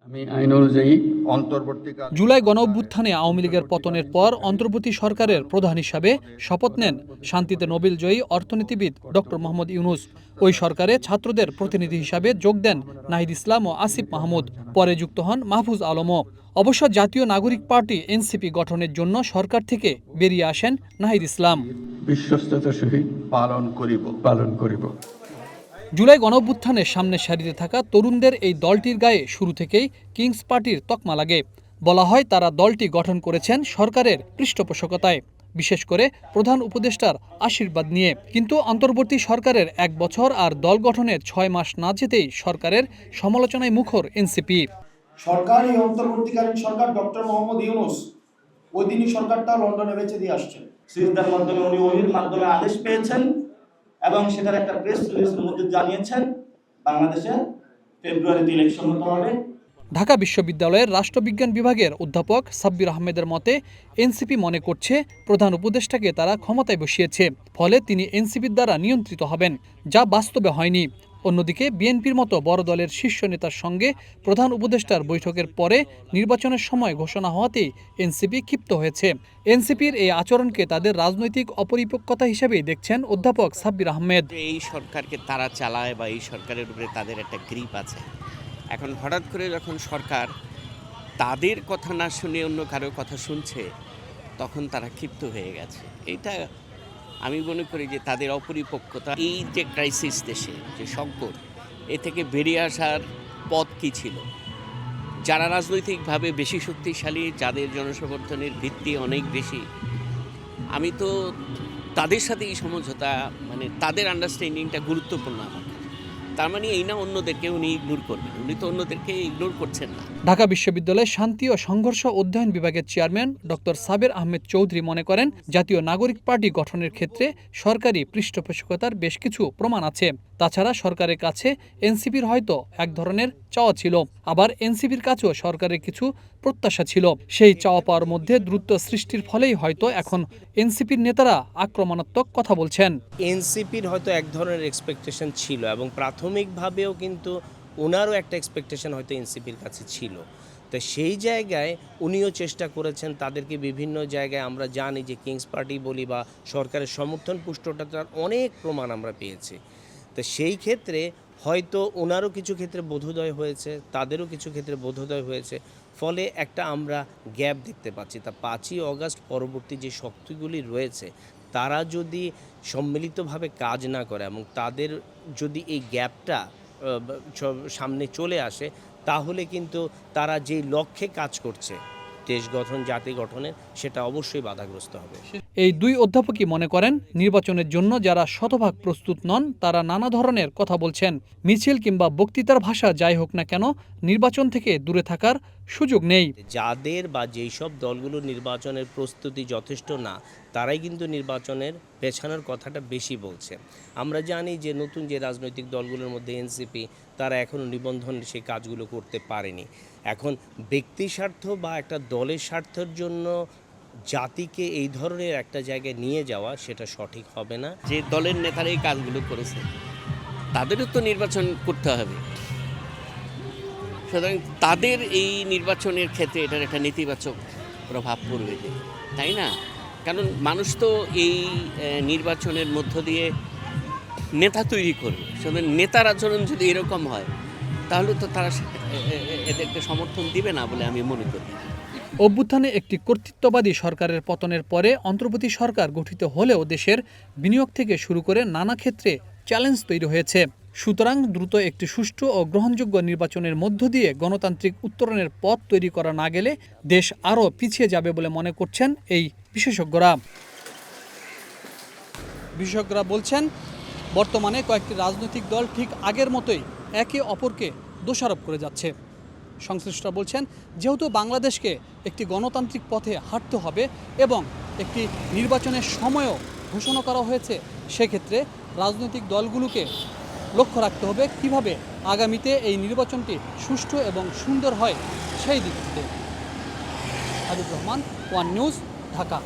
আমি আইন অনুযায়ী জুলাই গণঅভ্যুত্থানে আওয়ামী লীগের পতনের পর অন্তর্বর্তী সরকারের প্রধান হিসাবে শপথ নেন শান্তিতে নোবেলজয়ী অর্থনীতিবিদ ডক্টর মোহাম্মদ ইউনূস। ওই সরকারে ছাত্রদের প্রতিনিধি হিসাবে যোগ দেন নাহিদ ইসলাম ও আসিফ মাহমুদ। পরে যুক্ত হন মাহফুজ আলমও। অবশ্য জাতীয় নাগরিক পার্টি এনসিপি গঠনের জন্য সরকার থেকে বেরিয়ে আসেন নাহিদ ইসলাম। বিশ্বস্ততার সহিত পালন করিব। জুলাই গণঅভ্যুত্থানের সামনের সারিতে থাকা তরুণদের এই দলটির গায়ে শুরু থেকেই কিংস পার্টির তকমা লাগে। বলা হয় তারা দলটি গঠন করেছেন সরকারের পৃষ্ঠপোষকতায়, বিশেষ করে প্রধান উপদেষ্টার আশীর্বাদ নিয়ে। কিন্তু অন্তর্বর্তী সরকারের 1 বছর আর দল গঠনের 6 মাস না যেতেই সরকারের সমালোচনায় মুখর এনসিপি। সরকার এই অন্তর্বর্তীকালীন সরকার ডক্টর মোহাম্মদ ইউনূস ওই দিনই সরকারটা লন্ডনে বেঁচে দিয়ে আসছেন। সিজদার মাধ্যমে উনি ওহির মাধ্যমে আদেশ পেয়েছেন এবং সেটার একটা প্রেস রিলিজের মধ্যে জানিয়েছেন বাংলাদেশে ফেব্রুয়ারিতে ইলেকশন হতে হবে। ঢাকা বিশ্ববিদ্যালয়ের রাষ্ট্রবিজ্ঞান বিভাগের অধ্যাপক সাব্বির আহমেদের মতে এনসিপি মনে করছে প্রধান উপদেষ্টাকে তারা ক্ষমতায় বসিয়েছে, ফলে তিনি এনসিপির দ্বারা নিয়ন্ত্রিত হবেন, যা বাস্তবে হয়নি। অন্যদিকে বিএনপির মতো বড় দলের শীর্ষ নেতার সঙ্গে প্রধান উপদেষ্টার বৈঠকের পরে নির্বাচনের সময় ঘোষণা হওয়াতেই এনসিপি ক্ষিপ্ত হয়েছে। এনসিপির এই আচরণকে তাদের রাজনৈতিক অপরিপক্কতা হিসেবেই দেখছেন অধ্যাপক সাব্বির আহমেদ। এই সরকারকে তারা চালায় বা এই সরকারের উপরে তাদের একটা গ্রিপ আছে। এখন হঠাৎ করে যখন সরকার তাদের কথা না শুনে অন্য কারো কথা শুনছে, তখন তারা ক্ষিপ্ত হয়ে গেছে। এটা আমি মনে করি যে তাদের অপরিপক্কতা। এই যে ক্রাইসিস দেশে যে সংকট, এ থেকে বেরিয়ে আসার পথ কী ছিল? যারা রাজনৈতিকভাবে বেশি শক্তিশালী, যাদের জনসমর্থনের ভিত্তি অনেক বেশি, আমি তো তাদের সাথে এই সমঝোতা, মানে তাদের আন্ডারস্ট্যান্ডিংটা গুরুত্বপূর্ণ আমার। তার মানে এই না অন্যদেরকে উনি ইগনোর করবেন, উনি তো অন্যদেরকে ইগনোর করছেন না। ঢাকা বিশ্ববিদ্যালয়ের শান্তি ও সংঘর্ষ অধ্যয়ন বিভাগের চেয়ারম্যান ডক্টর সাবের আহমেদ চৌধুরী মনে করেন, জাতীয় নাগরিক পার্টি গঠনের ক্ষেত্রে সরকারি পৃষ্ঠপোষকতার বেশ কিছু প্রমাণ আছে। তাছাড়া সরকারের কাছে এনসিপির হয়তো এক ধরনের চাওয়া ছিল, আবার এনসিপির কাছেও সরকারের কিছু প্রত্যাশা ছিল। সেই চাওয়া পাওয়ার মধ্যে দ্রুত সৃষ্টির ফলেই হয়তো এখন এনসিপির নেতারা আক্রমণাত্মক কথা বলছেন। এনসিপির হয়তো এক ধরনের এক্সপেকটেশন ছিল এবং প্রাথমিকভাবেও কিন্তু ওনারও একটা এক্সপেকটেশন হয়তো এনসিপির কাছে ছিল। তো সেই জায়গায় উনিও চেষ্টা করেছেন তাদেরকে বিভিন্ন জায়গায়, আমরা জানি যে কিংস পার্টি বলি বা সরকারের সমর্থন পুষ্টতার অনেক প্রমাণ আমরা পেয়েছি। তো সেই ক্ষেত্রে হয়তো ওনারও কিছু ক্ষেত্রে বোধোদয় হয়েছে, তাদেরও কিছু ক্ষেত্রে বোধোদয় হয়েছে, ফলে একটা আমরা গ্যাপ দেখতে পাচ্ছি। তা 5ই অগাস্ট পরবর্তী যে শক্তিগুলি রয়েছে তারা যদি সম্মিলিতভাবে কাজ না করে এবং তাদের যদি এই গ্যাপটা সামনে চলে আসে, তাহলে কিন্তু তারা যেই লক্ষ্যে কাজ করছে দেশ গঠন, জাতি গঠনের, সেটা অবশ্যই বাধাগ্রস্ত হবে। এই দুই অধ্যাপকই মনে করেন, নির্বাচনের জন্য যারা শতভাগ প্রস্তুত নন তারা নানা ধরনের কথা বলছেন। মিছিল কিংবা বক্তৃতার ভাষা যাই হোক না কেন, নির্বাচন থেকে দূরে থাকার সুযোগ নেই। যাদের বা যেই সব দলগুলো নির্বাচনের প্রস্তুতি যথেষ্ট না, তারাই কিন্তু নির্বাচনের পেছানোর কথাটা বেশি বলছে। আমরা জানি যে নতুন যে রাজনৈতিক দলগুলোর মধ্যে এনসিপি, তারা এখনও নিবন্ধন সেই কাজগুলো করতে পারেনি। এখন ব্যক্তি স্বার্থ বা একটা দলের স্বার্থের জন্য জাতিকে এই ধরনের একটা জায়গায় নিয়ে যাওয়া, সেটা সঠিক হবে না। যে দলের নেতারা এই কাজগুলো করেছে তাদেরও তো নির্বাচন করতে হবে। সুতরাং তাদের এই নির্বাচনের ক্ষেত্রে এটার একটা নেতিবাচক প্রভাব পড়বে, তাই না? কারণ মানুষ তো এই নির্বাচনের মধ্য দিয়ে নেতা তৈরি করবে। সুতরাং নেতার আচরণ যদি এরকম হয়, তাহলে তো তারা এদেরকে সমর্থন দিবে না বলে আমি মনে করি। অভ্যুত্থানে একটি কর্তৃত্ববাদী সরকারের পতনের পরে অন্তর্বর্তী সরকার গঠিত হলেও দেশের বিনিয়োগ থেকে শুরু করে নানা ক্ষেত্রে চ্যালেঞ্জ তৈরি হয়েছে। সুতরাং দ্রুত একটি সুষ্ঠু ও গ্রহণযোগ্য নির্বাচনের মধ্য দিয়ে গণতান্ত্রিক উত্তরণের পথ তৈরি করা না গেলে দেশ আরও পিছিয়ে যাবে বলে মনে করছেন এই বিশেষজ্ঞরা বলছেন, বর্তমানে কয়েকটি রাজনৈতিক দল ঠিক আগের মতোই একে অপরকে দোষারোপ করে যাচ্ছে। সংশ্লিষ্টরা বলছেন, যেহেতু বাংলাদেশকে একটি গণতান্ত্রিক পথে হাঁটতে হবে এবং একটি নির্বাচনের সময়ও ঘোষণা করা হয়েছে, সেক্ষেত্রে রাজনৈতিক দলগুলোকে লক্ষ্য রাখতে হবে কিভাবে আগামীতে এই নির্বাচনটি সুষ্ঠু এবং সুন্দর হয় সেই দিক থেকে। Adib Rahman, one news, Dhaka.